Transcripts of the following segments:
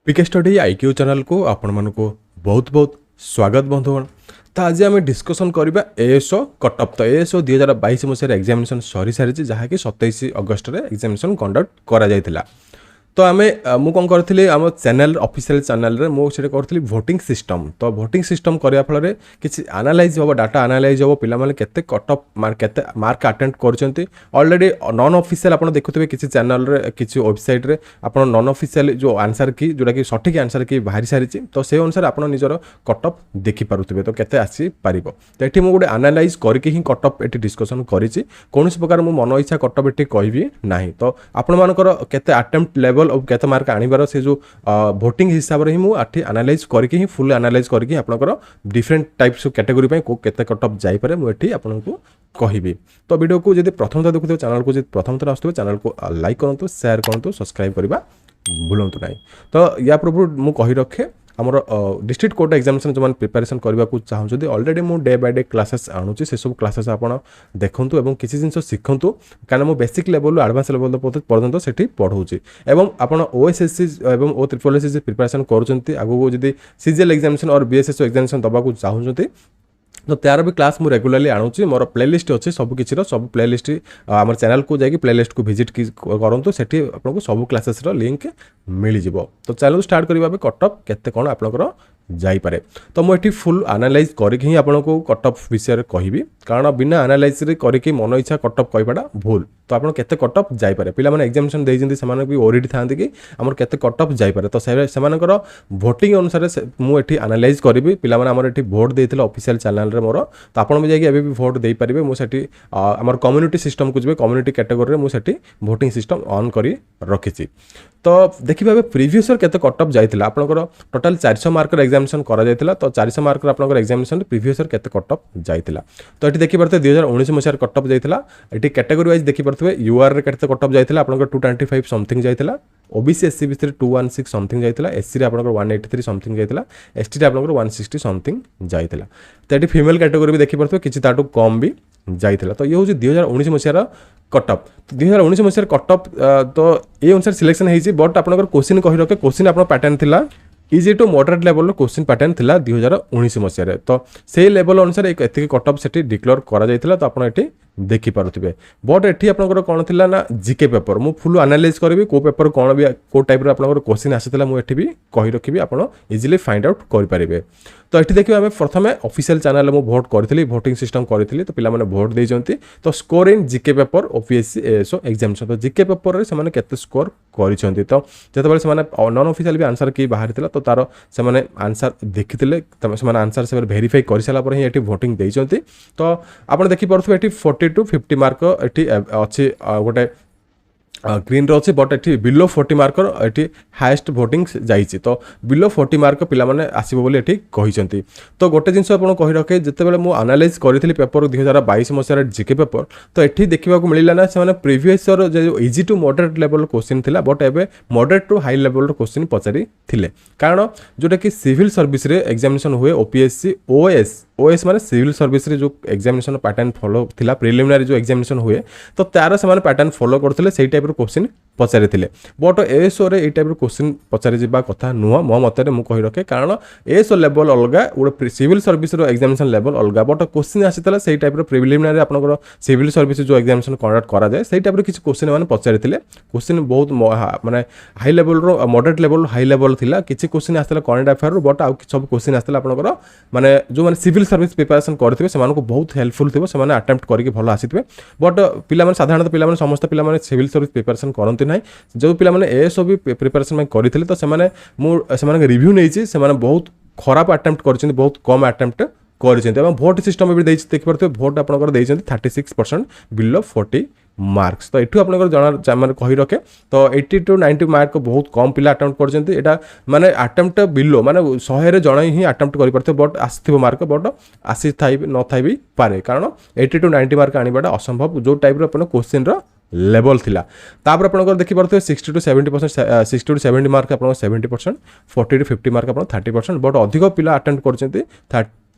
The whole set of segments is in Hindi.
पीके स्टडी आईक्यू चैनल को आपण मानको बहुत बहुत स्वागत बंधुगण। तो आज आम डिस्कसन करवा एएसओ कटअप। तो एएसओ 2022 मसीह एग्जामिनेशन सरी सारी जहाँकि 27 अगस्ट में एग्जामिनेशन कंडक्ट करा। तो आम मु कौन करी आम चैनल ऑफिशियल चैनल रे मुझे करी भोटिंग सिस्टम। तो भोटिंग सिस्टम करने फल किसी एनालाइज हम डाटा एनालाइज हम पे केते कटअप केते मार्क अटेम्प्ट कर ऑलरेडी नॉन ऑफिशियल आप देखुए किसी चैनल रे किसी वेबसाइट रे आप नॉन ऑफिशियल जो आंसर की जोटा कि सठिक आंसर की बाहरी सारी तो से अनुसार आप निजर कटअप देखिपे तो केते आसी पारिबो। तो ये मुझे गोटे एनालाइज करके ही कटअप ये डिस्कसन करी कौन प्रकार मो मन इच्छा कटअप ये कहबी ना। तो आपण मानकर केते अटेम्प्ट लेवल और केते मार्क आनिबार से जो भोटिंग हिसाब रे ही मु आठी एनालाइज करके ही फुल एनालाइज करके आपनकर डिफरेंट टाइप्स ऑफ कैटेगरी पे को केते कटअप जाई पारे मु एठी आपनको कहबी। तो वीडियो को जदि प्रथम थर देखुथो चैनल को जदि प्रथम थर आस्तबे चैनल को लाइक करंतु शेयर करंतु सब्सक्राइब करबा भूलंतु नाही। तो या प्रभु मु कहि रखे आमर डिस्ट्रिक्ट कोर्ट एग्जामिनेशन जो प्रिपरेशन करने को चाहते ऑलरेडी मु डे बाय डे क्लासेस आणुची से सब क्लासेस आप देखु और किसी जिन शिखु कहीं मु बेसिक लेवल एडवांस लेवल पर्यंत से पढ़ाऊँगी और आप ओएसएससी और ओ ट्रिपल एसएससी प्रिपरेशन करुँच आगू जब सीजीएल एग्जामिनेशन और बीएसएसओ एग्जामिनेशन दबाक चाहते तो तार भी क्लास मुझे रेगुलाली आणुची मोर प्लेलिस्ट अच्छी सब किसी सब प्लेलिस्ट आम चैनल को जाकि प्लेलिस्ट को विजिट करूँ से आपको सब क्लासेस लिंक मिल जाव। तो चैनल स्टार्ट करने कटअप केते कौन आपंकर जाइपे। तो मुझे फुल एनालाइज करके ही आपको कटअप विषय कहबी कारण बिना एनालाइज करके मन इच्छा कटअप कहवाटा भूल। तो आप केते कटअप जाइपे पे एग्जामिनेशन देइजंती से भी ओरिडी था कि आम केते कटअप जाइपे। तो से भोटिंग अनुसार मुझे एनालाइज करी पे आमर भोट देते ऑफिशियल चैनल रे मोर। तो आप भी भोट दे पारे मुझे आम कम्युनिटी सिस्टम को जी कम्युनिटी कैटेगोरी में मुझे भोटिंग सिस्टम ऑन कर रखी। तो देखिए प्रीवियस केते कटअप जाइतिला आपनकर टोटल 400 मार्क एग्जामिनेशन करा जाइतिला। तो 400 मार्क आपनकर एग्जामिनेशन प्रीवियस केते कटअप जाइतिला। तो ये देखि परते 2019 मसिया कटअप जाइतिला। ये कैटेगरी वाइज देखि परते यूआर रे केते कटअप जाइतिला आपनकर 225 समथिंग जाइतिला। ओबीसी एससी बीसी 216 समथिंग जाइतिला। एससी रे आपनकर 183 समथिंग जाइतिला। एसटी रे आपनकर 160 समथिंग जाइतिला। तो ये फीमेल कैटेगरी भी देखि परते किछि ताटू कम भी जाइतिला। तो ये हूँ 2019 मसीहार कटअप। तो 2019 मसीहार कटअप तो ये अनुसार सिलेक्शन होती बट आपंकर क्वेश्चन कही रखे क्वेश्चन आप पैटर्न थिला easy to moderate level question pattern थिला 2019 मसीह। तो से लेवल अनुसार एक कटअप से डिक्लेयर करा जाइतिला। तो आप ये देखि पारुथिबे बट एठी आपनकर कोन थिला ना जीके पेपर मु फुल एनालाइज करबी को पेपर कोन भी को टाइप रो आपनकर क्वेश्चन आसीतला मु एठी भी कहि रखिबी आपण इजीली फाइंड आउट करि पारिबे। तो एठी देखिबे हम प्रथमे ऑफिशियल चैनल मु वोट करथिली भोटिंग सिस्टम करथिली। तो पिला माने वोट दे जंती तो score in GK paper OPSC ASO examination. तो जीके पेपर रे से माने केते स्कोर करिसंती। तो जेतबेले से माने नॉन ऑफिशियल भी आंसर की बाहर थिला तो तारो से माने आंसर देखिथिले तमे से माने आंसर से वेरीफाई करि साला पर ही एठी वोटिंग दे जंती। तो आपण देखि परथु एठी 40 to 50 मार्क एठी अच्छी गोटे ग्रीन रो अच्छे बट ये बिलो 40 मार्क ये हाएस्ट भोटिंग जाइए। तो बिलो 40 मार्क पिला माने आसीबो बोली एठी कहिसंती। तो गोटे जिनस आपण कहि रखे जेतेबेले मु एनालाइज करिथिली पेपर 2022 मसिया जीके पेपर तो एठी देखिबा को मिलिला ना से माने प्रीवियस रो जो easy to moderate level question थिला बट एबे मॉडरेट टू हाई लेवल रो क्वेश्चन पचारि थिले कारण जोटा कि सिविल सर्विस रे एग्जामिनेशन हुए ओपीएससी ओएस माने सिविल सर्विस रे जो एग्जामिनेशन पैटर्न फॉलो थिला प्रिलिमिनरी जो एग्जामिनेशन हुए तो तार से माने पैटर्न फॉलो करथिले सेही टाइप रो क्वेश्चन पचारि थिले बट एएसओ रे ए टाइप रो क्वेश्चन पचारि जिबा कथा नुह मो मतरे मु कहि रखे कारण एएसओ लेवल अलगा गोटे सिविल सर्विस रो एग्जामिनेशन लेवल अलगा बट क्वेश्चन आसीतला सेही टाइप रो प्रिलिमिनरी आपनकर सिविल सर्विस जो एग्जामिनेशन कंडक्ट करा जाय सेही टाइप रो किछ क्वेश्चन माने पचारि थिले। क्वेश्चन बहुत माने हाई लेवल रो मॉडरेट लेवल हाई लेवल थिला किछ क्वेश्चन आसीतला करंट अफेयर रो बट आ सब क्वेश्चन आसीतला आपनकर माने जो माने सिविल सर्विस प्रिपरेशन करथिबे से मानको बहुत हेल्पफुल थिबो से माने अटेम्प्ट करके भलो आसीतबे। बट पिला माने साधारणतः पिला माने समस्त पिला माने सिविल सर्विस प्रिपरेशन करंती नाही जो पिला माने एएसओ भी प्रिपरेशन में करथिले तो से माने मु से माने रिव्यू नेछि से माने बहुत खराब अटेम्प्ट करछिन बहुत कम अटेम्प्ट करछिन। एवं भोट सिस्टम भी देछि देखि परते भोट आपनकर देछन 36% बिलो 40 मार्क्स। तो एठू आपनकर जना माने कहि रखे तो 80 to 90 मार्क बहुत कम पिला अटेम्प्ट करछन्ती एटा माने अटेम्प्ट बिलो माने 100 रे जणा ही अटेम्प्ट करि परते बट आस्थिबो मार्क बट आसी थाइ न थाइ भी पारे कारण 80 to 90 मार्क आनिबाटा असंभव जो टाइप रो अपन क्वेश्चन रो लेवल थिला। तापर आपनकर देखि परते 60 to 70% 60 to 70 मार्क आपन 70% 40 to 50 मार्क आपन 30% बट अधिक पिला अटेम्प्ट करछन्ती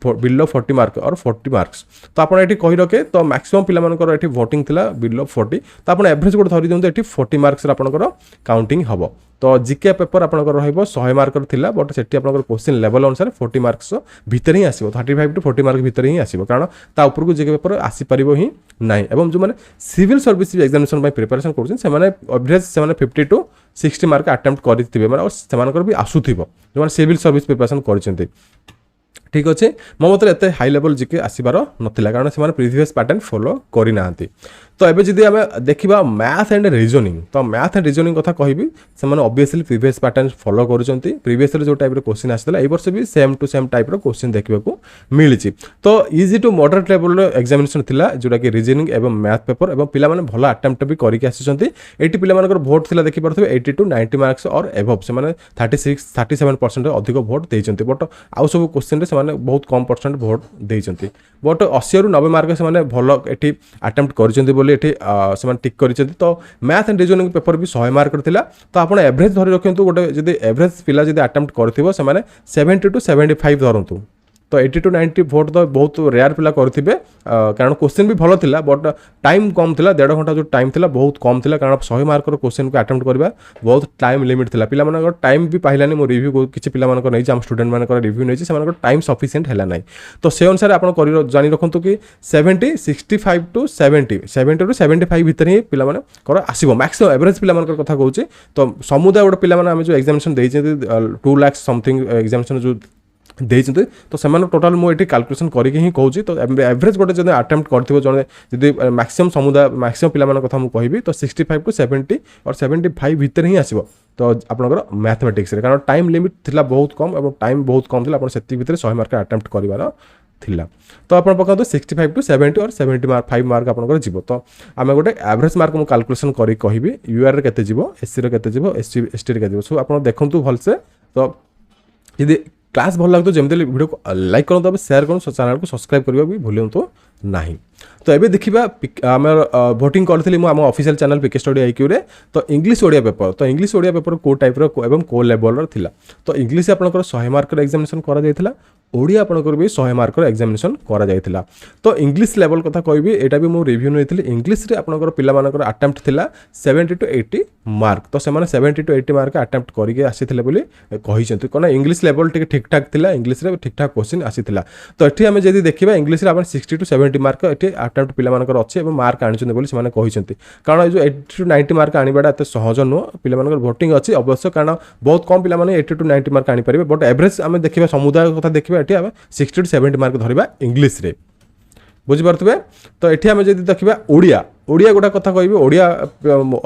बिलो 40 मार्क और 40 मार्क्स तो आप ये कही रखे तो मैक्सिमम पिलामानकर ये वोटिंग थिला बिलो 40 तो आप एवरेज गोटे धरी दिखाते ये 40 मार्क्स आपंकर काउंटिंग हम तो जीके पेपर आपंकर रहा 100 मार्कर थिला बट से क्वेश्चन लेवल अनुसार 40 मार्क्स भितर ही आसो 35 टू 40 मार्क भितर ही आसो कारण ता ऊपर को जीके पेपर आसीपर ही ना एवं जो मैंने सिविल सर्विस एग्जामिनेशन प्रिपरेशन करेवरेज से 50 टू 60 मार्क अटेम्प्ट करेंगे मैंने भी आसूब जो सिविल सर्विस प्रिपरेशन कर ठीक अच्छे मो मत एत हाई लेवल जीके आसबार नाला कारण से प्रिवियस पैटर्न फॉलो करना तो एबे जदि आम देखा मैथ एंड रिजनिंग तो मैथ एंड रिजनिंग कथा कहि से ऑब्वियसली प्रिवियस पैटर्न फॉलो करुँच प्रिवियस जो टाइप क्वेश्चन आसाला ए वर्ष भी same to same type question देखा मिली तो easy to moderate level examination थिला जोटा कि रिजनिंग एवं मैथ पेपर एवं पिला माने भल अटेम्प्ट भी करके आसिसंती एटी पिला मानकर भोट थिला देखि परथबे 80 टू 90 मार्क्स और एबव से माने 36-37% अधिक भोट देइचंती बट आउ सब क्वेश्चन रे से माने बहुत कम परसेंट भोट देइचंती बट 80 रु 90 मार्क से माने भल एटी अटेम्प्ट करचंती बोली एटी से टिक करचंती तो मैथ एंड रिजनिंग पेपर भी 100 मार्क थिला तो आपण एवरेज धरि रखंतु गोटे जदी एवरेज पिला जदी अटेम्प्ट करथिबो से माने 70 टू 75 धरंतु तो 80 टू 90 भोट तो बहुत रेयर पिला करेंगे कारण क्वेश्चन भी भल था बट टाइम कम था 1.5 घंटा जो टाइम था बहुत कम था कारण 100 मार्क क्वेश्चन को अटेम्प्ट करवा बहुत टाइम लिमिट था पिला टाइम भी पाइलानी मो रिव्यू किसी पिला नहीं आम स्टूडेंट मान रिव्यू नहीं से टाइम सफिशिएंट है ना तो से अनुसार आप जानी रखु कि 65 टू 70 टू 75 भितर ही पिला आसो मैक्सिमम एवरेज पिला कथा कहूँ तो समुदाय गोटे पिला जो एग्जामिनेशन देते 2 लाख समथिंग एग्जामिनेशन जो देते तो से टोटाल मुझे कैलकुलेशन करके ही कहूँ तो एवरेज गोटे जब अटेम्प्ट कर जब मैक्सिमम समुदाय मैक्सिमम पिला कथा मुझे कहि तो 65 टू 70 और 75 भितर ही आसो तो आपंकर मैथमेटिक्स कारण टाइम लिमिट थिला बहुत कम और टाइम बहुत कम थी आप भितर 100 मार्क अटेम्प्ट करार थिला तो आप पकाते 65 टू 70 और 75 मार्क आपंकर जीव तो आम गोटे एवरेज मार्क मुझे कैलकुलेशन करी कहि यूआर के एससी के एस टी के सो आप देखूँ भलसे तो यदि क्लास भल लगे तो जमी वीडियो को लाइक करूँ शेयर करूँ चैनल को सब्सक्राइब करने भी भूलु तो नहीं तो ये देखा आम भोटिंग करी आम official channel PK study IQ रे तो इंग्लिश ओडिया पेपर तो इंग्लिश ओडिया पेपर को टाइप एवं को लेवल थिला तो इंग्लिश आपंकर 100 मार्क एग्जामिनेशन करा जायथिला ओडिया आपंकर भी 100 मार्क एग्जामिनेशन करा जायथिला तो इंग्लिश लेवल कथा कहबी एटा भी मो रिव्यू नैथिली इंग्लिश रे आपंकर पिला मानकर अटेम्प्ट थिला 70 टू 80 मार्क तो से 70 टू 80 मार्क अटेम्प्ट करके आसीथिले बोली कहिसंती कोना इंग्लिश लेवल टिके ठीक ठाक थिला इंग्लिश रे ठीक ठाक क्वेश्चन आसीथिला तो एठी हमें जदी देखिबा इंग्लिश रे आपण 60 टू 70 मार्क एठी अटेम्प्ट पिला मानकर अछि एवं मार्क आनिचंती बोली से कहिसंती कारण जो 80 टू 90 मार्क आनिबाडा एते सहज नो पिला मानकर वोटिंग अछि अवश्य कारण बहुत कम पिला माने 80 टू 90 मार्क आनि परिबे बट एवरेज हमें देखिबा समुदाय कथा देखिबा एठी 60 टू 70 मार्क धरिबा इंग्लिश रे बुझी पारथबे तो एठी हमें जदी देखिबा ओडिया ओडिया गोटा कथा कहबी Odia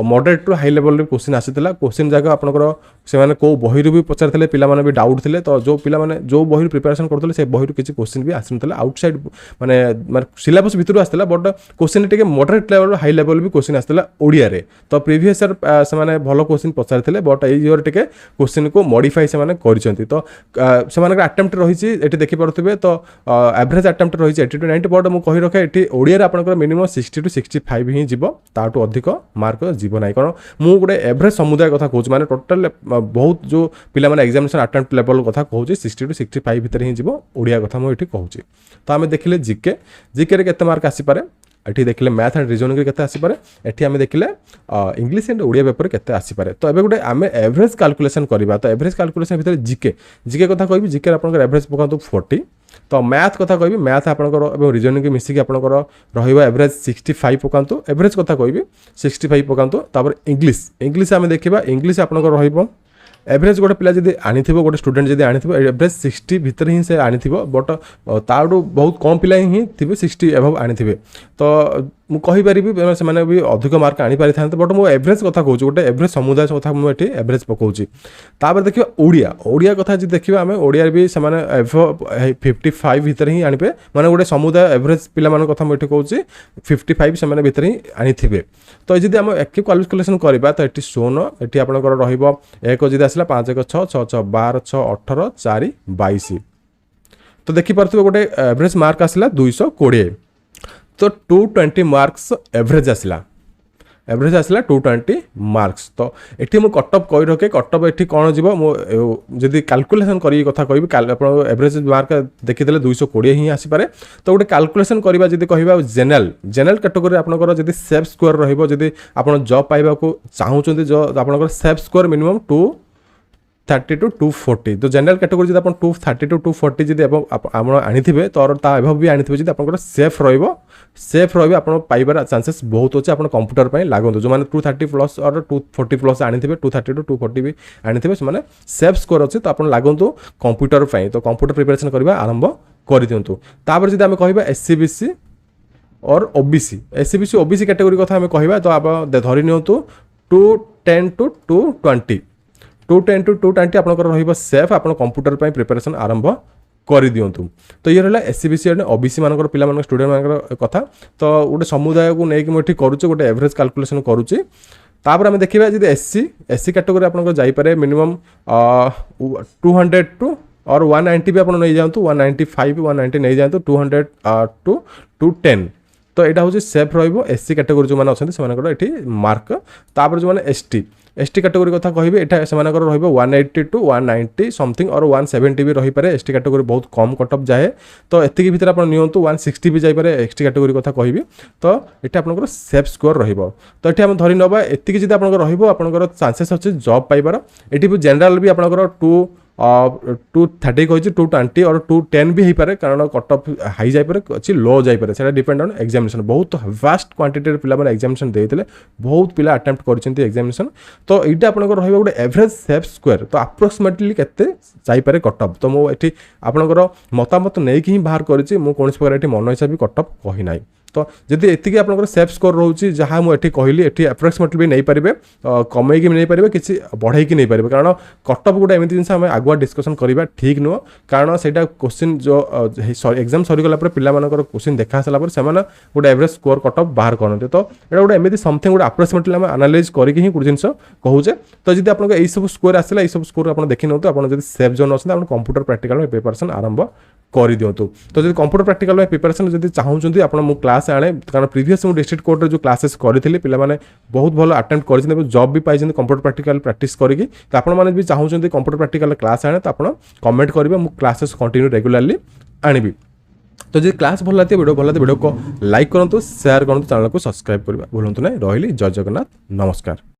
moderate to high level रे क्वेश्चन आसीथिला क्वेश्चन जागा आपनकर से माने को बही रू भी पचारथिले पिला माने भी डाउट थिले तो जो पिला माने जो बही प्रिपरेशन करथिले से बही रू किछि क्वेश्चन भी आसिनथिला आउटसाइड माने सिलेबस भितरु आसिथिला बट क्वेश्चन टिके मॉडरेट लेवल हाई लेवल भी क्वेश्चन आसिथिला ओडिया रे तो प्रीवियस ईयर से माने भलो क्वेश्चन पचारथिले बट ए ईयर टिके क्वेश्चन को मॉडिफाई से माने करिसंती तो से माने अटेम्प्ट रहिछि एठी देखि पारथबे तो एवरेज अटेम्प्ट रहिछि 80 टू 90 बट मु कहि रखे एठी ओडिया रे आपनकर मिनिमम 60 टू 65 ही जीव ताटू अधिक मार्क जीव ना कारण मु गोटे एवरेज समुदाय कथा कहूँ माने टोटल बहुत जो पिला माने एग्जामिनेशन अटेम्प्ट लेवल कथा कहूँ 60 टू 65 भितर ही जीव ओडिया कथा मुझे कहूँ तो आम देखिले जीके जीके रे केते मार्क आसीपारे एठी देखिले मैथ एंड रिजनिंग केते आसीपारे एठी आमे देखिले इंग्लिश एंड ओडिया पेपर केते आसीपारे तो एबे गुटे आमे एवरेज कैलकुलेशन करबा तो एवरेज कैलकुलेशन भितर जीके जीके कथा कहबी जीके आपनकर एवरेज पकांतु 40 तो मैथ कथा कहबी मैथ आपनकर एवं रिजनिंग मिसिक आपनकर रहिबा एवरेज 65 पकांतु एवरेज कथा कहबी 65 पकांतु तापर इंग्लिश आमे देखिबा इंग्लिश आपनकर रहिबो एवरेज गोटे पिला जब आनी गोटे स्टूडेंट जब आनी एवरेज 60 भितर ही से आनी बट ताड़ू बहुत कम पिला ही थे 60 एभव आनी तो मुझे से भी अधिक मार्क आनीपारी था बट मो एवरेज कथा कहूँ गोटे एवरेज समुदाय कथा मुझे एवरेज पकाऊँगी तापर देखिए ओडिया ओडिया कथा जी देखिए आम ओडिया भी से 55 भितर ही आनीपे माने गोटे समुदाय एवरेज पिला कथा मुझे कहूँ 55 से भितर ही आनी तो जब आम एक क्वालिफिकेशन करवा तो ये 16 ये आपंकर रक जी आसला 5 1 6 6 6 12 6 18 4 22 तो देखिपे गोटे एवरेज मार्क आसला 220 तो 220 मार्क्स एवरेज आसला एवरेज आसला 220 मार्क्स। तो ये मुझे कटअप कही रखे कटअप ये कौन जी मुझे कैलकुलेसन करी कथा कह एवरेज मार्क देखीदे 220 ही आसीपे। तो गोटे कैलकुलेसन करवा जब कह जेनेल जेनेल कैटेगोरी आपंकर जब सेफ स्कोर रही आप जॉब पाइबा चाहूँ जो आप सेफ स्कोर मिनिमम 230 to 240। तो जनरल कैटेगोरी जब आप 230 to 240 जब आप आनीथे तो एभव भी आनीथे जब आप सेफ सेफ आप पाइबार चांसेस बहुत अच्छे। आप कंप्यूटर पर लागू जो मैंने 230 प्लस और 240 प्लस आनीथे 230 to 240 भी आनीथे से सेफ स्कोर अच्छे। तो आप लागू कंप्यूटर पर तो कंप्यूटर प्रिपरेशन करवा आरंभ कर दिंतु। तापर जब आम कह SCBC और OBC SCBC OBC कैटेगोरी कथा आम कह तो आप धरी नियंतु 210 to 220 210 to 220 आपंकर सेफ आप कंप्यूटर पर प्रिपरेशन आरंभ कर दिंतु। तो ये रहा SCBC OBC मानकर पिला स्टूडेंट मान कथा। तो गोटे समुदाय को लेकिन मुझे करुचे गोटे एवरेज कैलकुलेशन करुचे। तापर आम देखा जब SC कैटेगोरी आप जापे मिनिमम 200 टू और 190 भी आप नहीं जातु 195 190 नहीं जातु 200 टू 210। तो यहाँ हूँ सेफ SC कैटेगोरी जो मैंने अच्छे ये मार्क। तापर जो मैंने ST कैटेगोरी कथा कहे ये से 180 टू 190 समथिंग और 170 भी रही पारे। ST कैटेगोरी बहुत कम कटअप जाए। तो एति भितर आप नियंतु 160 भी जापे ST कैटेगोरी कथा कहबी। तो ये आपंकर सेफ स्कोर रहिबो। तो ये आम धरी नवा एति जब आपंकर चांसेस अच्छे जॉब पाइबार। ये जनरल भी आपंकर 230 कही 220 और 210 भी हो पारे कारण कटअप हाई जापे अच्छी लो जापे से डिपेंड ऑन एग्जामिनेशन। बहुत वास्ट क्वांटिटी पिला एग्जामिनेशन देते बहुत पिला अटेम्प्ट कर एग्जामिनेशन। तो यहाँ आपंकर रही गोटे एवरेज सेफ स्क्वायर तो अप्रोक्सीमेटली केते जापे कटअप। तो मुझे आपंकर मतामत नहीं ही बाहर करी कौन प्रकार मन हिसाब भी कटअप कही ना। तो जदि एतिकी आपंकर सेफ स्कोर रोचे जहाँ मुझे कहली ये अप्रोक्सीमेटली भी नहीं पारे कमेकी नहीं पारे कि बढ़ाई नहीं पारे कारण कटअप गोटे एमती जिन आम आगुआ डिस्कसन करवा ठीक नुह। कारण से क्वेश्चन जो एग्जाम सरीगला पिला क्वेश्चन देखा सारा से गोटे एवरेज स्कोर कटअप बाहर करते। तो ये गोटे एमती समथिंग गोटे अप्रोक्सीमेटली आम एनालाइज करके ही गोटे जिन कहूचे। तो जब आप सब स्कोर आसला ये सब स्कोर आप देखी नौ आप सेफ जोन अच्छे आप कंप्यूटर प्रैक्टिकल प्रिपरेशन आरंभ कर दिंतु। तो जब कंप्यूटर प्रैक्टिकल प्रिपरेशन जब चाहूँगी आप क्लास आने कारण प्रीवियस मुझे डिस्ट्रिक्ट कोर्ट जो क्लासेस करी पे बहुत भल अटेम्प्ट कर जॉब भी पाई कंप्यूटर प्रैक्टिकल प्रैक्टिस करके। तो आपने भी चाहूँगी कंप्यूटर प्रैक्टिकल क्लास आने तो आप कमेंट करेंगे मुझे क्लासेस कंटिन्यू रेगुलाली आनी। तो जब क्लास भल लगे वीडियो को लाइक करूँ शेयर करूँ चैनल को सब्सक्राइब करवा भूलु ना। रही जय जगन्नाथ नमस्कार।